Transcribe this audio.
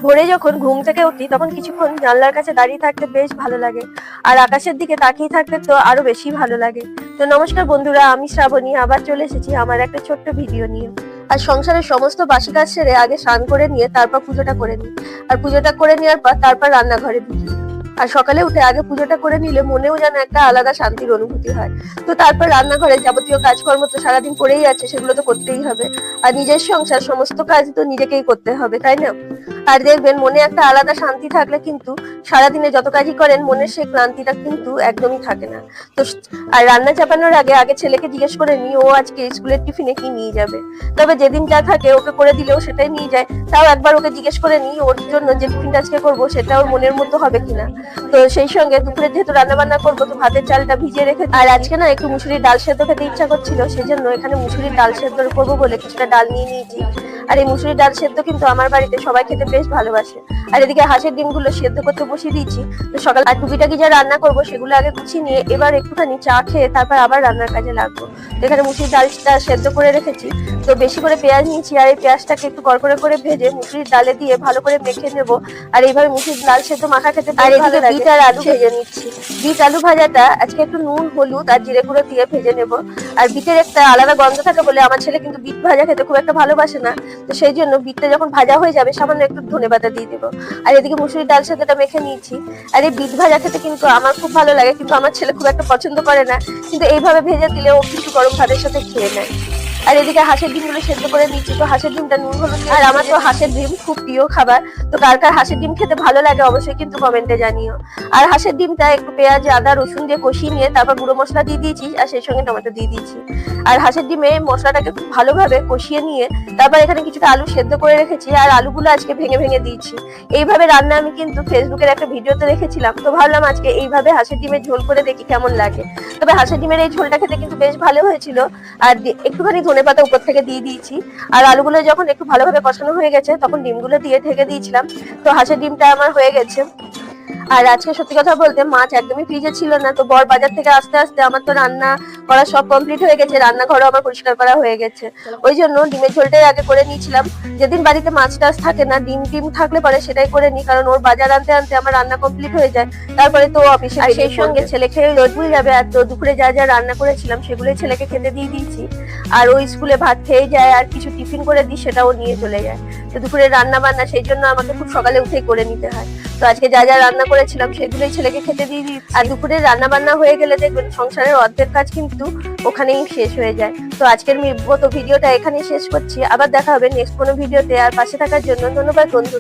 ভোরে যখন ঘুম থেকে উঠি তখন কিছুক্ষণ জানলার কাছে দাঁড়িয়ে থাকতে বেশ ভালো লাগে, আর আকাশের দিকে তাকিয়ে থাকতে তো আরো বেশি ভালো লাগে। তো নমস্কার বন্ধুরা, আমি শ্রাবণী আবার চলে এসেছি আমার একটা ছোট্ট ভিডিও নিয়ে। আর সংসারের সমস্ত বাসি কাজ সেরে আগে স্নান করে নিয়ে তারপর পুজোটা করে নিই। আর পুজোটা করে নেওয়ার পর তারপর রান্নাঘরে ঢুকি। আর সকালে উঠে আগে পুজোটা করে নিলে মনেও যেন একটা আলাদা শান্তির অনুভূতি হয়। তো তারপর রান্নাঘরে যাবতীয় কাজকর্ম তো সারাদিন পড়েই আছে, সেগুলো তো করতেই হবে। আর নিজের সংসার সমস্ত কাজ তো নিজেকেই করতে হবে, তাই না? আর দেখবেন মনে একটা আলাদা শান্তি থাকলে কিন্তু সারাদিনে যত কাজই করেন মনের সেই ক্লান্তিটা কিন্তু একদমই থাকে না। তো আর রান্না চাপানোর আগে আগে ছেলেকে জিজ্ঞেস করে নি ও আজকে স্কুলের টিফিনে কি নিয়ে যাবে। তবে যেদিন যা থাকে ওকে করে দিলেও সেটাই নিয়ে যায়। তাও একবার ওকে জিজ্ঞেস করে নি ওর জন্য যে টিফিনটা আজকে করবো সেটা ওর মনের মতো হবে কিনা। তো সেই সঙ্গে দুপুরে যেহেতু রান্না বান্না করবো তো ভাতের চালটা ভিজিয়ে রেখে, আর আজকে না একটু মুসুরির ডাল সেদ্ধ খেতে ইচ্ছা করছিল, সেজন্য এখানে মুসুরির ডাল সেদ্ধ করবো বলে কিছুটা ডাল নিয়ে নিয়েছি। আর এই মুসুরির ডাল সেদ্ধ কিন্তু আমার বাড়িতে সবাই খেতে বেশ ভালোবাসে। আর এদিকে হাঁসের ডিমগুলো সেদ্ধ করতে বসিয়ে দিয়েছি। তো সকাল আর টুকিটাকি যা রান্না করবো সেগুলো আগে গুছিয়ে নিয়ে এবার একটুখানি চা খেয়ে তারপর আবার রান্নার কাজে লাগবো। তো এখানে মুসুরির ডালটা সেদ্ধ করে রেখেছি। তো বেশি করে পেঁয়াজ নিয়েছি, আর এই পেঁয়াজটাকে একটু কড়কড়ে করে ভেজে মুসুরির ডালে দিয়ে ভালো করে মেখে নেবো। আর এইভাবে মুসুরির ডাল সেদ্ধ মাখা খেতে আর এদিকে বিট আর আলু ভেজে নিচ্ছি। বিট আলু ভাজাটা আজকে একটু নুন হলুদ আর জিরে গুঁড়ো দিয়ে ভেজে নেবো। আর বিটের একটা আলাদা গন্ধ থাকে বলে আমার ছেলে কিন্তু বিট ভাজা খেতে খুব একটা ভালোবাসে না। তো সেই জন্য বিটটা যখন ভাজা হয়ে যাবে সামান্য একটু ধনেপাতা দিয়ে দেবো। আর এদিকে মুসুরির ডাল সেদ্ধটা মেখে নিয়েছি। আর এই বিট ভাজা খেতে কিন্তু আমার খুব ভালো লাগে, কিন্তু আমার ছেলে খুব একটা পছন্দ করে না। কিন্তু এইভাবে ভেজে দিলে ও কিন্তু গরম ভাতের সাথে খেয়ে নেয়। আর এদিকে হাঁসের ডিমগুলো সেদ্ধ করে নিচ্ছি। তো হাঁসের ডিমটা নুন হলুদ, আর আমার তো হাঁসের ডিম খুব প্রিয় খাবার। তো কার কার হাঁসের ডিম খেতে ভালো লাগে অবশ্যই কিন্তু কমেন্টে জানিও। আর হাঁসের ডিমটা একটু পেঁয়াজ আদা রসুন দিয়ে কষিয়ে নিয়ে তারপর গুঁড়ো মশলা দিয়ে দিয়েছি, আর সেই সঙ্গে টমেটো দিয়ে দিয়েছি। আর হাঁসের ডিমে মশলাটাকে খুব ভালোভাবে কষিয়ে নিয়ে তারপর এখানে কিছুটা আলু সেদ্ধ করে রেখেছি, আর আলুগুলো আজকে ভেঙে ভেঙে দিয়েছি। এইভাবে রান্না আমি কিন্তু ফেসবুকের একটা ভিডিওতে রেখেছিলাম, তো ভাবলাম আজকে এইভাবে হাঁসের ডিমের ঝোল করে দেখি কেমন লাগে। তবে হাঁসের ডিমের এই ঝোলটা খেতে কিন্তু বেশ ভালো হয়েছিল। আর একটুখানি ধনেপাতা উপর থেকে দিয়ে দিয়েছি। আর আলুগুলো যখন একটু ভালোভাবে কষানো হয়ে গেছে তখন ডিমগুলো দিয়ে ঢেকে দিয়েছিলাম। তো হাঁসের ডিমটা আমার হয়ে গেছে। আর আজকে সত্যি কথা বলতে মাছ একদমই ফ্রিজে ছিল না, তো বর বাজার থেকে আসতে আসতে আমার তো রান্না করা সব কমপ্লিট হয়ে গেছে, রান্নাঘরও আমার পরিষ্কার করা হয়ে গেছে। ওই জন্য ডিমের ঝোলটাই আগে করে নিয়েছিলাম। যেদিন বাড়িতে মাছ টাছ থাকে না, ডিম টিম থাকলে পরে সেটাই করে নিই, কারণ ওর বাজার আনতে আনতে আমার রান্না কমপ্লিট হয়ে যায়। তারপরে তো অফিসে, আর সেই সঙ্গে ছেলে খেয়ে রোদ যাবে। আর তো দুপুরে যা যা রান্না করেছিলাম সেগুলোই ছেলেকে খেতে দিয়ে দিয়েছি। আর ওই স্কুলে ভাত খেয়ে যায়, আর কিছু টিফিন করে দিই সেটাও নিয়ে চলে যায়। তো দুপুরে রান্না বান্না সেই জন্য আমাকে খুব সকালে উঠেই করে নিতে হয়। তো আজকে যা যা রান্না করেছিলাম সেগুলোই ছেলেকে খেতে দিয়ে দিই। আর দুপুরে রান্না বান্না হয়ে গেলে দেখবেন সংসারের অর্ধেক কাজ কিন্তু ওখানেই শেষ হয়ে যায়। তো আজকের মতো ভিডিওটা এখানেই শেষ করছি, আবার দেখা হবে নেক্সট কোনো ভিডিওতে। আর পাশে থাকার জন্য ধন্যবাদ বন্ধু।